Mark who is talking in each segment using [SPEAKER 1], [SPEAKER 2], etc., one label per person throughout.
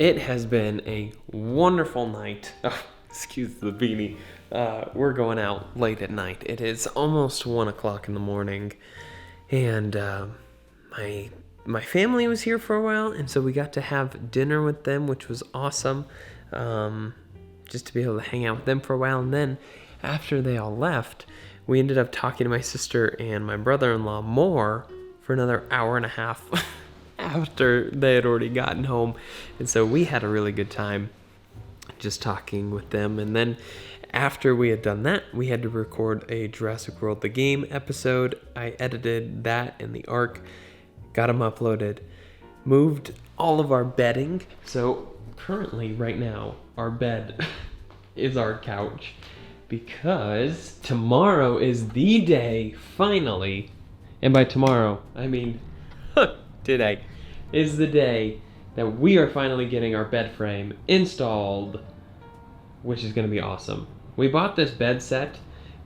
[SPEAKER 1] It has been a wonderful night. Oh, excuse the beanie. We're going out late at night. It is almost 1 o'clock in the morning, and my family was here for a while, and so we got to have dinner with them, which was awesome. Just to be able to hang out with them for a while, and then after they all left, we ended up talking to my sister and my brother-in-law more for another hour and a half after they had already gotten home. And so we had a really good time just talking with them. And then after we had done that, we had to record a Jurassic World the Game episode. I edited that in the Arc, got them uploaded, moved all of our bedding. So currently, right now, our bed is our couch, because tomorrow is the day, finally, and by tomorrow, I mean today, is the day that we are finally getting our bed frame installed, which is going to be awesome. We bought this bed set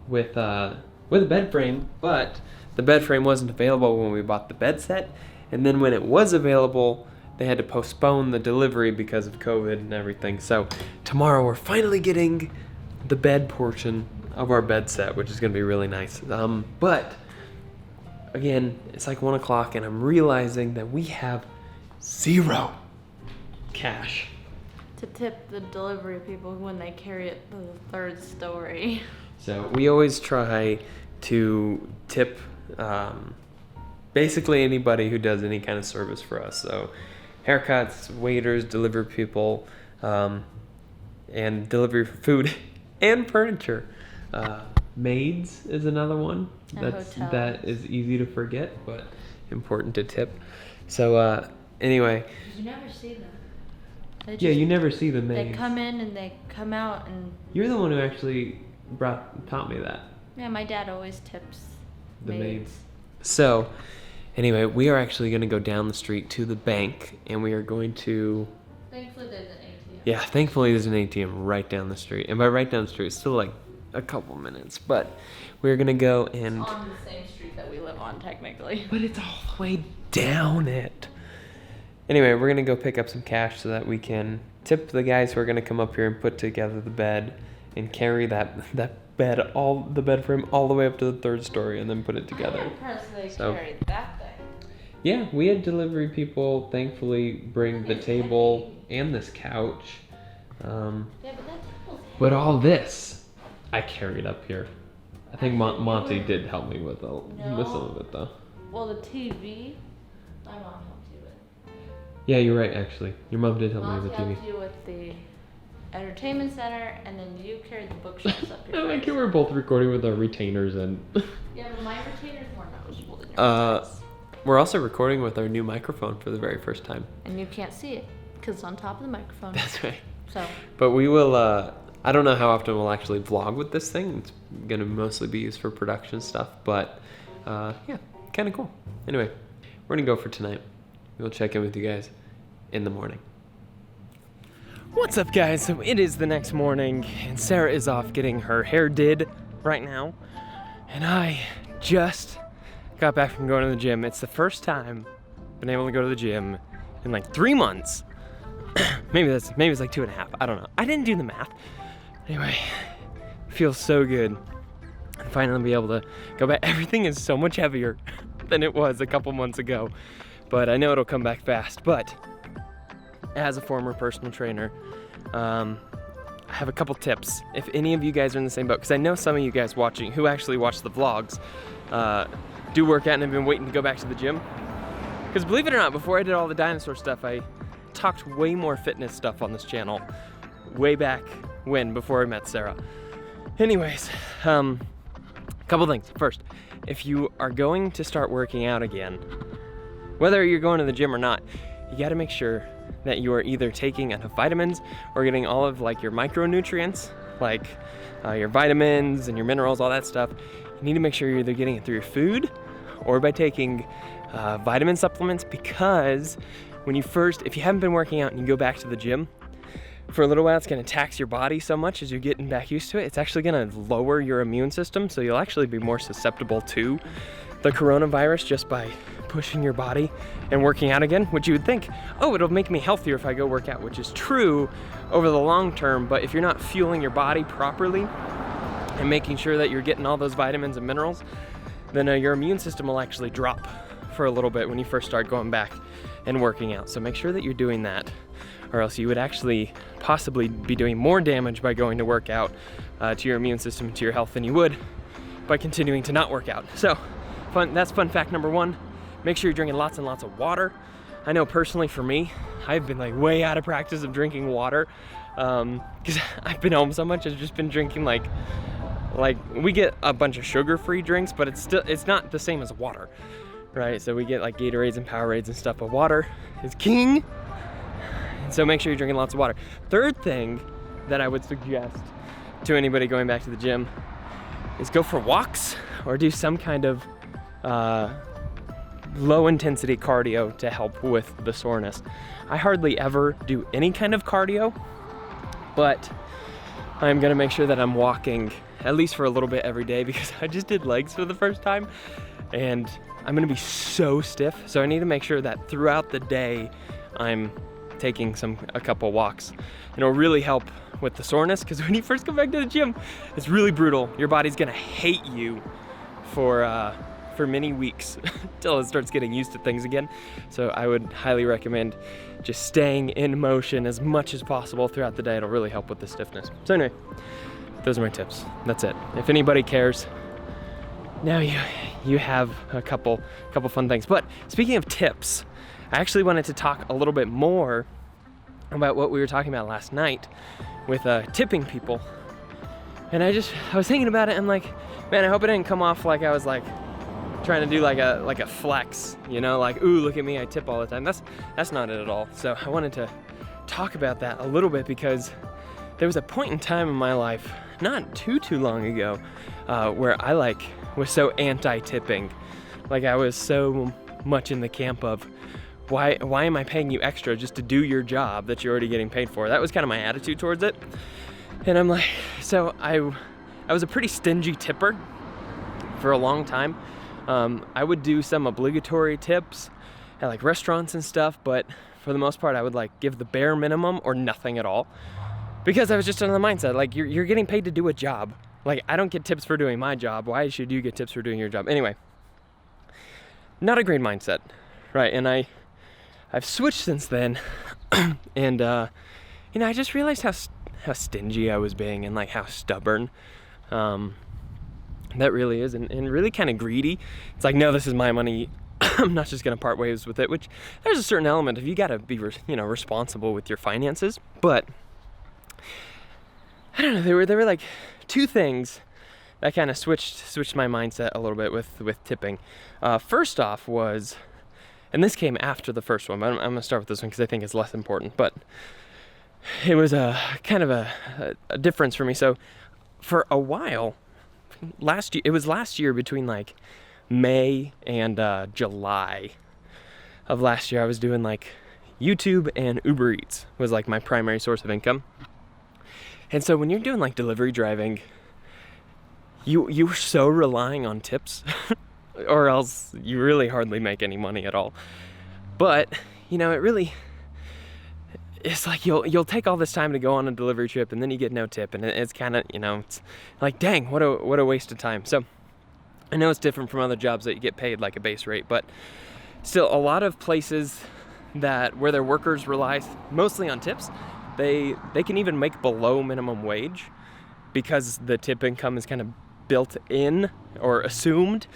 [SPEAKER 1] with a bed frame, but the bed frame wasn't available when we bought the bed set, and then when it was available, they had to postpone the delivery because of COVID and everything. So tomorrow we're finally getting the bed portion of our bed set, which is going to be really nice. But again, it's like 1 o'clock, and I'm realizing that we have 0 cash
[SPEAKER 2] to tip the delivery people when they carry it to the 3rd story.
[SPEAKER 1] So we always try to tip basically anybody who does any kind of service for us. So haircuts, waiters, delivery people, and delivery for food and furniture. Maids is another one. That is easy to forget, but important to tip. So anyway.
[SPEAKER 2] You never see them.
[SPEAKER 1] You never see the maids.
[SPEAKER 2] They come in and they come out, and
[SPEAKER 1] you're the one who actually taught me that.
[SPEAKER 2] Yeah, my dad always tips
[SPEAKER 1] the maids. So anyway, we are actually going to go down the street to the bank, and we are going to...
[SPEAKER 2] Thankfully there's an ATM.
[SPEAKER 1] Yeah, thankfully there's an ATM right down the street. And by right down the street, it's still like a couple minutes, but we're going to go and...
[SPEAKER 2] It's on the same street that we live on, technically.
[SPEAKER 1] But it's all the way down it. Anyway, we're going to go pick up some cash so that we can tip the guys who are going to come up here and put together the bed and carry that the bed frame all the way up to the 3rd story and then put it together.
[SPEAKER 2] I'm impressed they carried that thing.
[SPEAKER 1] Yeah, we had delivery people thankfully bring the table and this couch. But all this I carried up here. I think Monty did help me with some of it though.
[SPEAKER 2] Well, the TV, my mom helped you with.
[SPEAKER 1] Yeah, you're right actually. Your mom did help me with the TV.
[SPEAKER 2] Monty helped you with the entertainment center, and then you carried the bookshelves up here.
[SPEAKER 1] I like we're both recording with our retainers and...
[SPEAKER 2] Yeah, but my retainers more noticeable than yours.
[SPEAKER 1] We're also recording with our new microphone for the very first time.
[SPEAKER 2] And you can't see it, because it's on top of the microphone.
[SPEAKER 1] That's right.
[SPEAKER 2] So.
[SPEAKER 1] But we will, I don't know how often we'll actually vlog with this thing. It's going to mostly be used for production stuff, but yeah, kind of cool. Anyway, we're going to go for tonight. We'll check in with you guys in the morning. What's up, guys? So it is the next morning, and Sarah is off getting her hair did right now, and I just got back from going to the gym. It's the first time I've been able to go to the gym in like 3 months. maybe it's like 2.5. I don't know. I didn't do the math. Anyway, it feels so good. And finally be able to go back. Everything is so much heavier than it was a couple months ago, but I know it'll come back fast. But as a former personal trainer, I have a couple tips. If any of you guys are in the same boat, because I know some of you guys watching who actually watch the vlogs do work out and have been waiting to go back to the gym. Because believe it or not, before I did all the dinosaur stuff, I talked way more fitness stuff on this channel way back before I met Sarah. Anyways, couple things. First, if you are going to start working out again, whether you're going to the gym or not, you got to make sure that you are either taking enough vitamins or getting all of like your micronutrients, like your vitamins and your minerals, all that stuff. You need to make sure you're either getting it through your food or by taking vitamin supplements, because if you haven't been working out and you go back to the gym, for a little while it's going to tax your body so much as you're getting back used to it. It's actually going to lower your immune system, so you'll actually be more susceptible to
[SPEAKER 3] the coronavirus just by pushing your body and working out again, which you would think, oh, it'll make me healthier if I go work out, which is true over the long term, but if you're not fueling your body properly and making sure that you're getting all those vitamins and minerals, then your immune system will actually drop for a little bit when you first start going back and working out. So make sure that you're doing that, or else you would actually possibly be doing more damage by going to work out to your immune system, to your health, than you would by continuing to not work out. So that's fun fact number one. Make sure you're drinking lots and lots of water. I know personally for me, I've been like way out of practice of drinking water because I've been home so much. I've just been drinking like we get a bunch of sugar-free drinks, but it's not the same as water, right? So we get like Gatorades and Powerades and stuff, but water is king. And so make sure you're drinking lots of water. Third thing that I would suggest to anybody going back to the gym is go for walks or do some kind of low intensity cardio to help with the soreness. I hardly ever do any kind of cardio, but I'm gonna make sure that I'm walking at least for a little bit every day because I just did legs for the first time and I'm gonna be so stiff. So I need to make sure that throughout the day I'm taking a couple walks. And it'll really help with the soreness because when you first come back to the gym, it's really brutal. Your body's gonna hate you for many weeks until it starts getting used to things again. So I would highly recommend just staying in motion as much as possible throughout the day. It'll really help with the stiffness. So anyway, those are my tips. That's it. If anybody cares, now you have a couple fun things. But speaking of tips, I actually wanted to talk a little bit more about what we were talking about last night with tipping people. And I was thinking about it and like, man, I hope it didn't come off like I was like trying to do like a flex, you know, like, ooh, look at me, I tip all the time. That's not it at all. So I wanted to talk about that a little bit because there was a point in time in my life, not too long ago, where I was so anti-tipping. Like I was so much in the camp of, why am I paying you extra just to do your job that you're already getting paid for? That was kind of my attitude towards it. And I'm like, so I was a pretty stingy tipper for a long time. I would do some obligatory tips at like restaurants and stuff, but for the most part, I would like give the bare minimum or nothing at all because I was just in the mindset, like you're getting paid to do a job. Like I don't get tips for doing my job. Why should you get tips for doing your job? Anyway, not a great mindset, right? And I've switched since then and, I just realized how stingy I was being and like how stubborn, that really is, and really kind of greedy. It's like, no, this is my money. I'm not just gonna part ways with it, which there's a certain element of you gotta be, responsible with your finances. But I don't know, there were like two things that kind of switched my mindset a little bit with tipping. First off was, and this came after the first one, but I'm gonna start with this one because I think it's less important, but it was a kind of a difference for me. So for a while, last year between like May and July of last year, I was doing like YouTube and Uber Eats was like my primary source of income. And so when you're doing like delivery driving, you're so relying on tips or else you really hardly make any money at all. But it's like you'll take all this time to go on a delivery trip and then you get no tip, and it's kind of, it's like, dang, what a waste of time. So I know it's different from other jobs that you get paid like a base rate, but still a lot of places where their workers rely mostly on tips, they can even make below minimum wage because the tip income is kind of built in or assumed.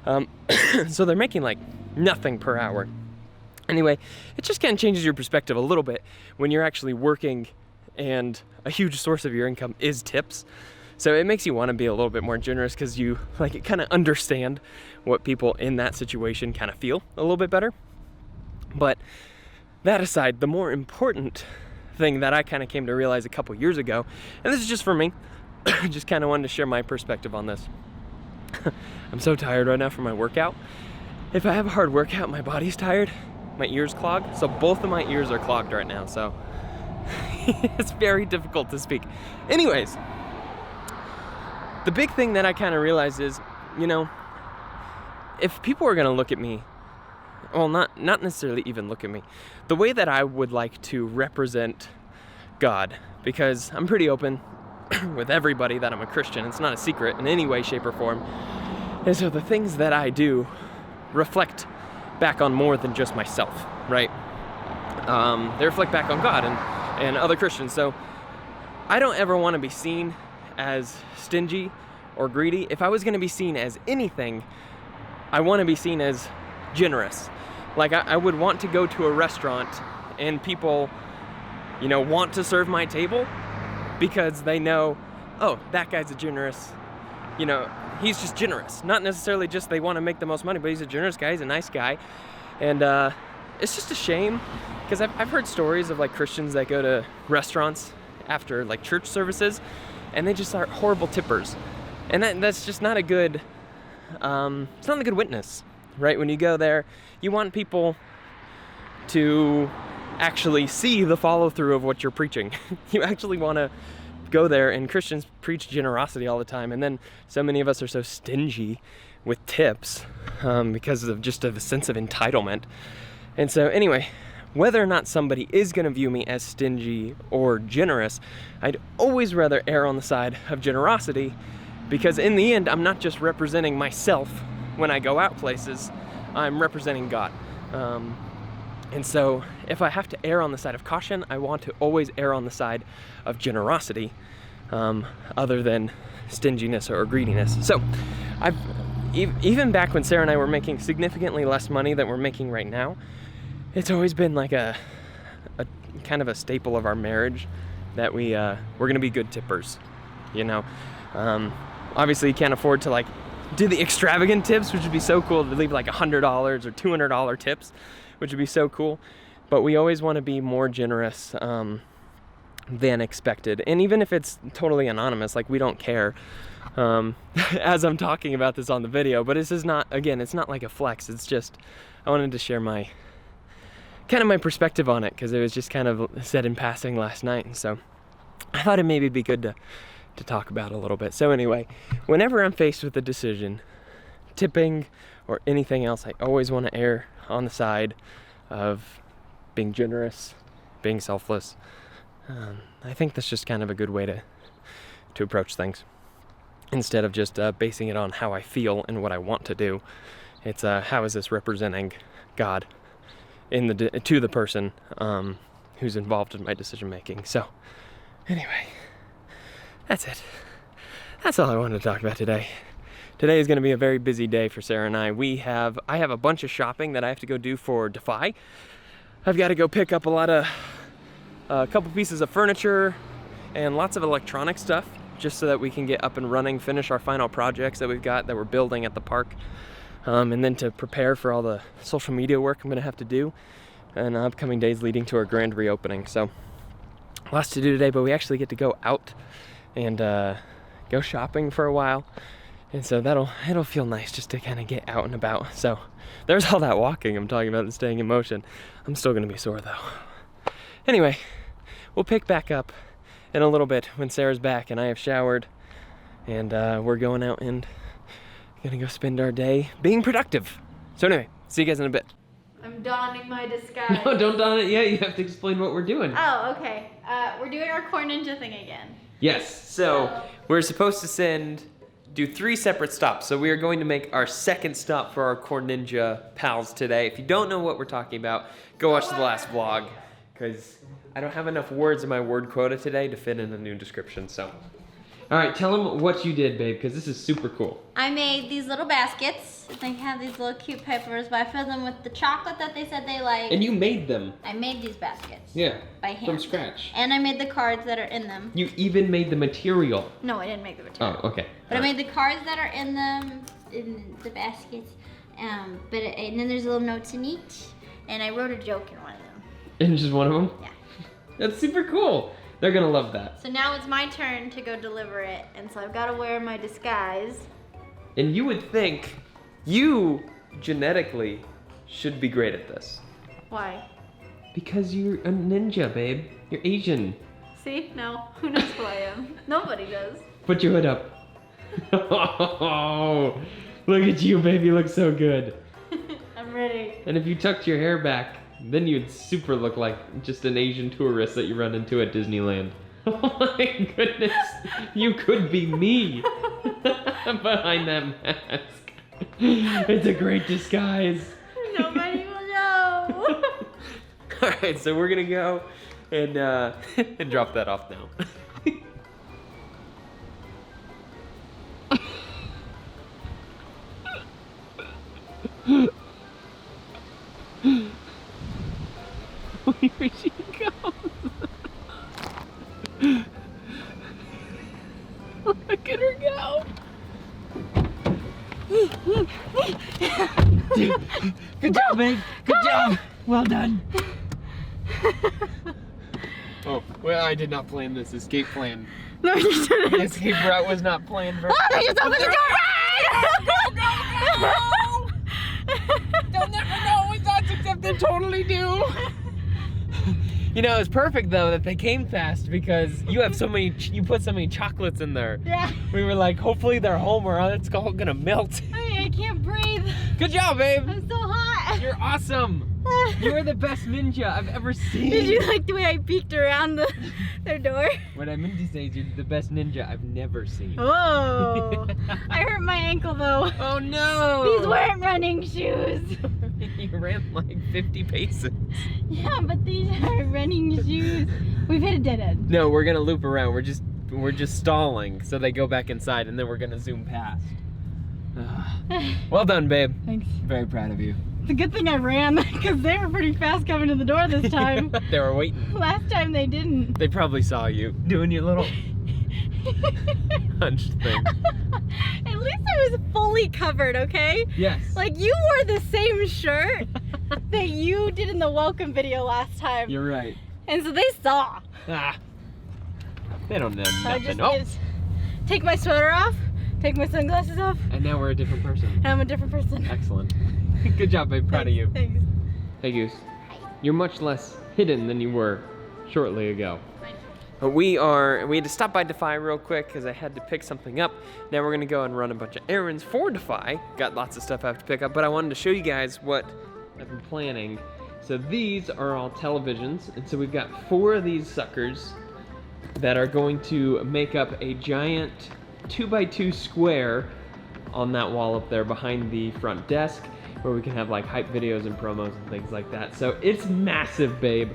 [SPEAKER 3] So they're making like nothing per hour. Anyway, it just kind of changes your perspective a little bit when you're actually working and a huge source of your income is tips. So it makes you want to be a little bit more generous because you kind of understand what people in that situation kind of feel a little bit better. But that aside, the more important thing that I kind of came to realize a couple years ago, and this is just for me, just kind of wanted to share my perspective on this. I'm so tired right now from my workout. If I have a hard workout, my body's tired, my ears clogged. So both of my ears are clogged right now. So it's very difficult to speak. Anyways, the big thing that I kind of realized is, if people are gonna look at me, well, not necessarily even look at me, the way that I would like to represent God, because I'm pretty open with everybody that I'm a Christian. It's not a secret in any way, shape, or form. And so the things that I do reflect back on more than just myself, right? They reflect back on God and other Christians. So I don't ever want to be seen as stingy or greedy. If I was going to be seen as anything, I want to be seen as generous. Like I would want to go to a restaurant and people, want to serve my table because they know, oh, that guy's a generous, he's just generous. Not necessarily just they want to make the most money, but he's a generous guy, he's a nice guy. And it's just a shame because I've heard stories of like Christians that go to restaurants after like church services and they just are horrible tippers. And that's just not a good, it's not a good witness, right? When you go there, you want people to actually see the follow through of what you're preaching. You actually want to go there, and Christians preach generosity all the time, and then so many of us are so stingy with tips because of just a sense of entitlement. And so anyway, whether or not somebody is going to view me as stingy or generous, I'd always rather err on the side of generosity, because in the end, I'm not just representing myself when I go out places, I'm representing God. And so if I have to err on the side of caution, I want to always err on the side of generosity, other than stinginess or greediness. So even back when Sarah and I were making significantly less money than we're making right now, it's always been like a kind of a staple of our marriage that we're gonna be good tippers, Obviously you can't afford to like do the extravagant tips, which would be so cool to leave like $100 or $200 tips, which would be so cool. But we always want to be more generous than expected. And even if it's totally anonymous, like we don't care, as I'm talking about this on the video, but this is not, again, it's not like a flex. It's just, I wanted to share my perspective on it, because it was just kind of said in passing last night. And so I thought it maybe be good to talk about a little bit. So anyway, whenever I'm faced with a decision, tipping or anything else, I always want to err on the side of being generous, being selfless. I think that's just kind of a good way to approach things, instead of just basing it on how I feel and what I want to do. It's how is this representing God to the person who's involved in my decision making. So anyway, that's it. That's all I wanted to talk about today. Today is going to be a very busy day for Sarah and I. I have a bunch of shopping that I have to go do for Defy. I've got to go pick up a couple pieces of furniture and lots of electronic stuff, just so that we can get up and running, finish our final projects that we've got that we're building at the park, and then to prepare for all the social media work I'm going to have to do in upcoming days leading to our grand reopening. So lots to do today, but we actually get to go out and go shopping for a while. And so it'll feel nice just to kind of get out and about. So there's all that walking I'm talking about and staying in motion. I'm still going to be sore though. Anyway, we'll pick back up in a little bit when Sarah's back and I have showered, and we're going out and gonna go spend our day being productive. So anyway, see you guys in a bit.
[SPEAKER 2] I'm donning my disguise.
[SPEAKER 1] No, don't don it yet. You have to explain what we're doing.
[SPEAKER 2] Oh, okay. We're doing our Corn Ninja thing again.
[SPEAKER 1] Yes, so we're supposed to do 3 separate stops. So we are going to make our second stop for our Corn Ninja pals today. If you don't know what we're talking about, go watch the last vlog, because I don't have enough words in my word quota today to fit in a new description. So, all right, tell them what you did, babe, because this is super cool.
[SPEAKER 4] I made these little baskets. They have these little cute peppers, but I filled them with the chocolate that they said they like.
[SPEAKER 1] And you made them.
[SPEAKER 4] I made these baskets.
[SPEAKER 1] Yeah,
[SPEAKER 4] by hand.
[SPEAKER 1] from scratch.
[SPEAKER 4] And I made the cards that are in them.
[SPEAKER 1] You even made the material.
[SPEAKER 4] No, I didn't make the material.
[SPEAKER 1] Oh, okay.
[SPEAKER 4] But I made the cards that are in them, in the baskets. And then there's little notes in each. And I wrote a joke in one of them.
[SPEAKER 1] In just one of them?
[SPEAKER 4] Yeah.
[SPEAKER 1] That's super cool. They're gonna love that.
[SPEAKER 2] So now it's my turn to go deliver it, and so I've got to wear my disguise.
[SPEAKER 1] And you would think you genetically should be great at this.
[SPEAKER 2] Why?
[SPEAKER 1] Because you're a ninja, babe. You're Asian.
[SPEAKER 2] See? No. Who knows who I am? Nobody does.
[SPEAKER 1] Put your hood up. Oh, Look at you, baby. You look so good.
[SPEAKER 2] I'm ready.
[SPEAKER 1] And if you tucked your hair back, then you'd super look like just an Asian tourist that you run into at Disneyland. Oh my goodness. You could be me behind that mask. It's a great disguise.
[SPEAKER 2] Nobody will know.
[SPEAKER 1] All right, so we're gonna go and and drop that off now. Here she comes. Look at her go. Good job, babe. Good job. Well done. Oh, well, I did not plan this escape plan.
[SPEAKER 2] No, you didn't.
[SPEAKER 1] The escape route was not planned very
[SPEAKER 2] Oh, they just opened the door.
[SPEAKER 1] They'll never know with us except they totally do. You know, it's perfect though that they came fast because you have so many, you put so many chocolates in there.
[SPEAKER 2] Yeah.
[SPEAKER 1] We were like, hopefully they're home or it's all gonna melt.
[SPEAKER 2] I can't breathe.
[SPEAKER 1] Good job, babe.
[SPEAKER 2] I'm so hot.
[SPEAKER 1] You're awesome. You're the best ninja I've ever seen.
[SPEAKER 2] Did you like the way I peeked around their door?
[SPEAKER 1] What I meant to say is you're the best ninja I've never seen.
[SPEAKER 2] Oh, I hurt my ankle though.
[SPEAKER 1] Oh no!
[SPEAKER 2] These weren't running shoes.
[SPEAKER 1] You ran like 50 paces.
[SPEAKER 2] Yeah, but these are running shoes. We've hit a dead end.
[SPEAKER 1] No, we're gonna loop around. We're just stalling so they go back inside and then we're gonna zoom past. Well done, babe.
[SPEAKER 2] Thanks.
[SPEAKER 1] Very proud of you.
[SPEAKER 2] It's a good thing I ran because they were pretty fast coming to the door this time.
[SPEAKER 1] They were waiting.
[SPEAKER 2] Last time they didn't.
[SPEAKER 1] They probably saw you doing your little hunched thing.
[SPEAKER 2] At least I was fully covered, okay?
[SPEAKER 1] Yes.
[SPEAKER 2] Like you wore the same shirt that you did in the welcome video last time.
[SPEAKER 1] You're right.
[SPEAKER 2] And so they saw.
[SPEAKER 1] Ah. They don't know
[SPEAKER 2] So I
[SPEAKER 1] nothing.
[SPEAKER 2] just
[SPEAKER 1] Oh.
[SPEAKER 2] need to take my sweater off, take my sunglasses off,
[SPEAKER 1] And now we're a different person.
[SPEAKER 2] and I'm a different person.
[SPEAKER 1] Excellent. Good job, babe. Proud of you.
[SPEAKER 2] Thanks.
[SPEAKER 1] Hey, Goose. You're much less hidden than you were shortly ago. We had to stop by Defy real quick because I had to pick something up. Now we're gonna go and run a bunch of errands for Defy. Got lots of stuff I have to pick up, but I wanted to show you guys what I've been planning. So these are all televisions, and so we've got 4 of these suckers that are going to make up a giant 2x2 square on that wall up there behind the front desk, where we can have like hype videos and promos and things like that. So it's massive, babe.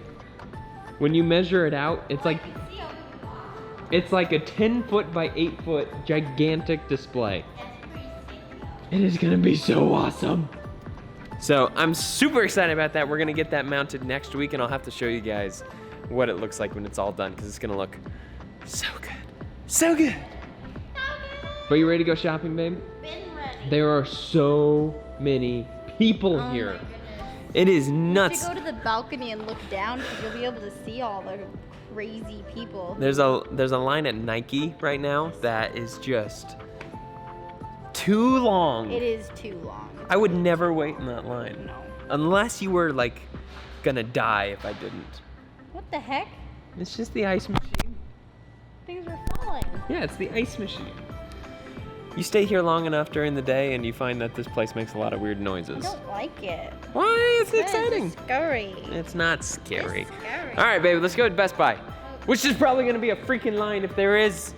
[SPEAKER 1] When you measure it out, it's like a 10-foot by 8-foot gigantic display. It is gonna be so awesome. So I'm super excited about that. We're gonna get that mounted next week, and I'll have to show you guys what it looks like when it's all done, because it's gonna look so good. So good. But you ready to go shopping, babe?
[SPEAKER 4] Been ready.
[SPEAKER 1] There are so many people
[SPEAKER 4] Oh
[SPEAKER 1] here.
[SPEAKER 4] my goodness.
[SPEAKER 1] It is
[SPEAKER 4] You have
[SPEAKER 1] nuts.
[SPEAKER 4] to go to the balcony and look down because you'll be able to see all the crazy people.
[SPEAKER 1] There's a line at Nike right now that is just too long.
[SPEAKER 4] It is too long.
[SPEAKER 1] I would never wait in that line.
[SPEAKER 4] No.
[SPEAKER 1] Unless you were like gonna die if I didn't.
[SPEAKER 4] What the heck?
[SPEAKER 1] It's just the ice machine.
[SPEAKER 4] Things were falling.
[SPEAKER 1] Yeah, it's the ice machine. You stay here long enough during the day and you find that this place makes a lot of weird
[SPEAKER 4] I
[SPEAKER 1] noises.
[SPEAKER 4] don't like it.
[SPEAKER 1] Why? It's
[SPEAKER 4] It's
[SPEAKER 1] exciting.
[SPEAKER 4] scary.
[SPEAKER 1] It's not scary.
[SPEAKER 4] It's scary.
[SPEAKER 1] All right, baby, let's go to Best Buy. Which is probably gonna be a freaking line if there is.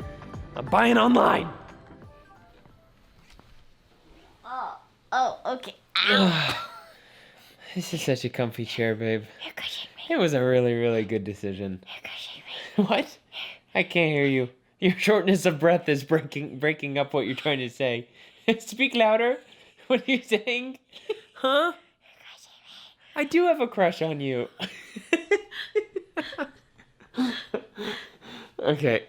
[SPEAKER 1] I'm buying online.
[SPEAKER 4] Oh, okay. Ow.
[SPEAKER 1] This is such a comfy chair, babe.
[SPEAKER 4] You're crushing me.
[SPEAKER 1] It was a really, really good decision.
[SPEAKER 4] You're crushing me.
[SPEAKER 1] What? I can't hear you. Your shortness of breath is breaking up what you're trying to say. Speak louder. What are you saying? Huh? I do have a crush on you. Okay.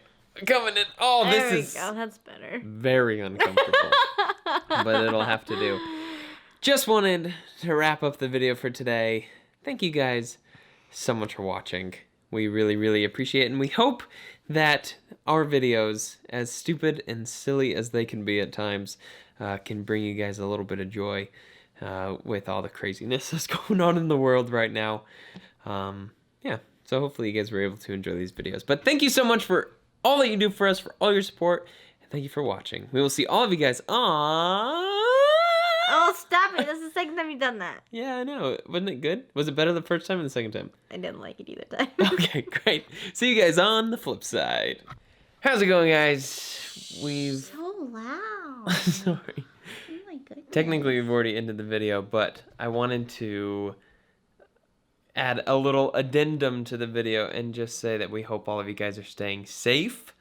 [SPEAKER 1] Coming in. Oh,
[SPEAKER 2] There we
[SPEAKER 1] this is
[SPEAKER 2] go. That's better.
[SPEAKER 1] very uncomfortable. But it'll have to do. Just wanted to wrap up the video for today. Thank you guys so much for watching. We really, really appreciate it, and we hope that our videos, as stupid and silly as they can be at times, can bring you guys a little bit of joy with all the craziness that's going on in the world right now. Yeah, so hopefully you guys were able to enjoy these videos. But thank you so much for all that you do for us, for all your support, and thank you for watching. We will see all of you guys on
[SPEAKER 2] second time you've done that.
[SPEAKER 1] Yeah, I know. Wasn't it good? Was it better the first time or the second time?
[SPEAKER 2] I didn't like it either time.
[SPEAKER 1] Okay, great. See you guys on the flip side. How's it going, guys? We've...
[SPEAKER 4] So loud.
[SPEAKER 1] Sorry.
[SPEAKER 4] Oh my goodness.
[SPEAKER 1] Technically, we've already ended the video, but I wanted to add a little addendum to the video and just say that we hope all of you guys are staying safe.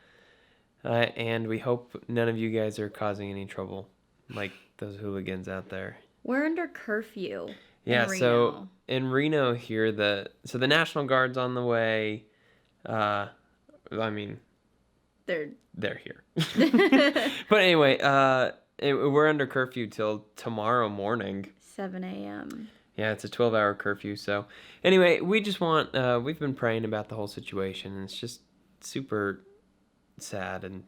[SPEAKER 1] And we hope none of you guys are causing any trouble, like those hooligans out there.
[SPEAKER 2] We're under curfew.
[SPEAKER 1] Yeah,
[SPEAKER 2] in
[SPEAKER 1] so
[SPEAKER 2] Reno.
[SPEAKER 1] in Reno here, the National Guard's on the way. I mean,
[SPEAKER 2] They're
[SPEAKER 1] here. But anyway, we're under curfew till tomorrow morning.
[SPEAKER 2] 7 a.m.
[SPEAKER 1] Yeah, it's a 12-hour curfew. So anyway, we just want, we've been praying about the whole situation. And it's just super sad and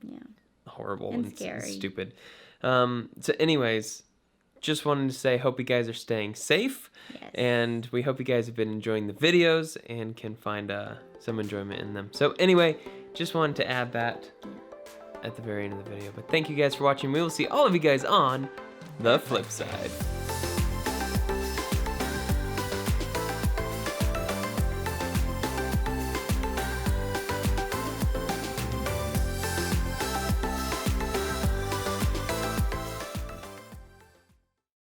[SPEAKER 1] horrible
[SPEAKER 2] And
[SPEAKER 1] and
[SPEAKER 2] scary.
[SPEAKER 1] stupid. So anyways, just wanted to say, hope you guys are staying safe.
[SPEAKER 2] Yes.
[SPEAKER 1] And we hope you guys have been enjoying the videos and can find some enjoyment in them. So anyway, just wanted to add that at the very end of the video. But thank you guys for watching. We will see all of you guys on the flip side.